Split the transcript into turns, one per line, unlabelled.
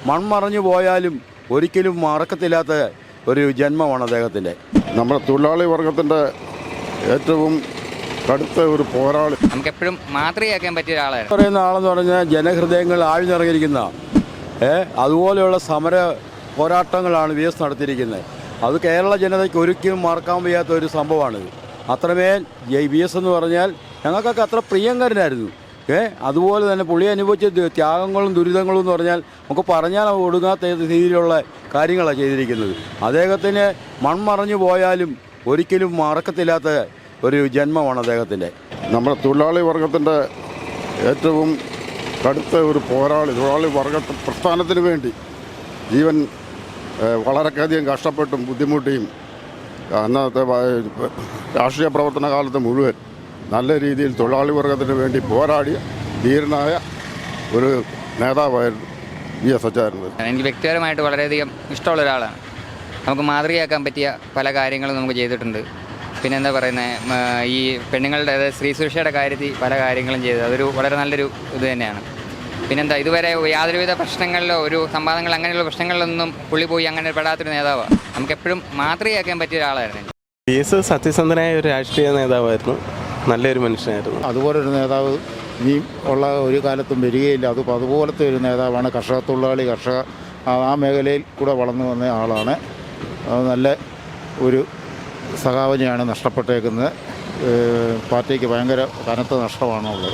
മൺമറഞ്ഞു പോയാലും ഒരിക്കലും മറക്കത്തില്ലാത്ത ഒരു ജന്മമാണ് അദ്ദേഹത്തിൻ്റെ.
നമ്മുടെ തൊഴിലാളി വർഗത്തിൻ്റെ ഏറ്റവും കടുത്ത ഒരു പോരാളി.
നമുക്കെപ്പോഴും മാതൃകയാക്കാൻ പറ്റിയ ഒരാളായിരുന്നു.
പറയുന്ന ആളെന്ന് പറഞ്ഞാൽ ജനഹൃദയങ്ങൾ ആഴ്ന്നിറങ്ങിയിരിക്കുന്ന അതുപോലെയുള്ള സമര പോരാട്ടങ്ങളാണ് വി എസ് നടത്തിയിരിക്കുന്നത്. അത് കേരള ജനതയ്ക്ക് ഒരിക്കലും മറക്കാൻ വയ്യാത്ത ഒരു സംഭവമാണിത്. അത്രമേൽ വി എസ് എന്ന് പറഞ്ഞാൽ ഞങ്ങൾക്കൊക്കെ അത്ര പ്രിയങ്കരനായിരുന്നു. അതുപോലെ തന്നെ പുള്ളി അനുഭവിച്ച ത്യാഗങ്ങളും ദുരിതങ്ങളും എന്ന് പറഞ്ഞാൽ നമുക്ക് പറഞ്ഞാൽ ഒടുങ്ങാത്ത രീതിയിലുള്ള കാര്യങ്ങളാണ് ചെയ്തിരിക്കുന്നത്. അദ്ദേഹത്തിന് മൺമറഞ്ഞു പോയാലും ഒരിക്കലും മറക്കത്തില്ലാത്ത ഒരു ജന്മമാണ് അദ്ദേഹത്തിൻ്റെ.
നമ്മുടെ തൊഴിലാളി വർഗത്തിൻ്റെ ഏറ്റവും കടുത്ത ഒരു പോരാളി. തൊഴിലാളി വർഗ പ്രസ്ഥാനത്തിന് വേണ്ടി ജീവൻ വളരെയധികം കഷ്ടപ്പെട്ടും ബുദ്ധിമുട്ടിയും അന്നത്തെ രാഷ്ട്രീയ പ്രവർത്തന കാലത്ത് മുഴുവൻ നല്ല രീതിയിൽ തൊഴിലാളി വർഗത്തിന് വേണ്ടി പോരാടിയ ധീരനായ ഒരു നേതാവായിരുന്നു വി എസ് അച്യുതാനന്ദൻ.
എനിക്ക് വ്യക്തിപരമായിട്ട് വളരെയധികം ഇഷ്ടമുള്ള ഒരാളാണ്. നമുക്ക് മാതൃകയാക്കാൻ പറ്റിയ പല കാര്യങ്ങളും നമുക്ക് ചെയ്തിട്ടുണ്ട്. പിന്നെ എന്താ പറയുന്നത്, ഈ പെണ്ണുങ്ങളുടെ സ്ത്രീ സുരക്ഷയുടെ കാര്യത്തിൽ പല കാര്യങ്ങളും ചെയ്തത് അതൊരു വളരെ നല്ലൊരു ഇത് തന്നെയാണ്. പിന്നെന്താ, ഇതുവരെ യാതൊരുവിധ പ്രശ്നങ്ങളിലോ ഒരു സംവാദങ്ങൾ അങ്ങനെയുള്ള പ്രശ്നങ്ങളിലൊന്നും പുള്ളി പോയി അങ്ങനെ പെടാത്തൊരു നേതാവാണ്. നമുക്കെപ്പോഴും മാതൃകയാക്കാൻ പറ്റിയ ഒരാളായിരുന്നു.
വി എസ് സത്യസന്ധനായ ഒരു രാഷ്ട്രീയ നേതാവായിരുന്നു, നല്ലൊരു മനുഷ്യനായിരുന്നു.
അതുപോലൊരു നേതാവ് ഇനിയും ഉള്ള ഒരു കാലത്തും വരികയില്ല. അതുപോലത്തെ ഒരു നേതാവാണ്. കർഷക തൊഴിലാളി ആ മേഖലയിൽ കൂടെ വളർന്നു വന്ന ആളാണ്. നല്ല ഒരു സഖാവിനെയാണ് നഷ്ടപ്പെട്ടേക്കുന്നത്. പാർട്ടിക്ക് ഭയങ്കര കനത്ത നഷ്ടമാണുള്ളത്.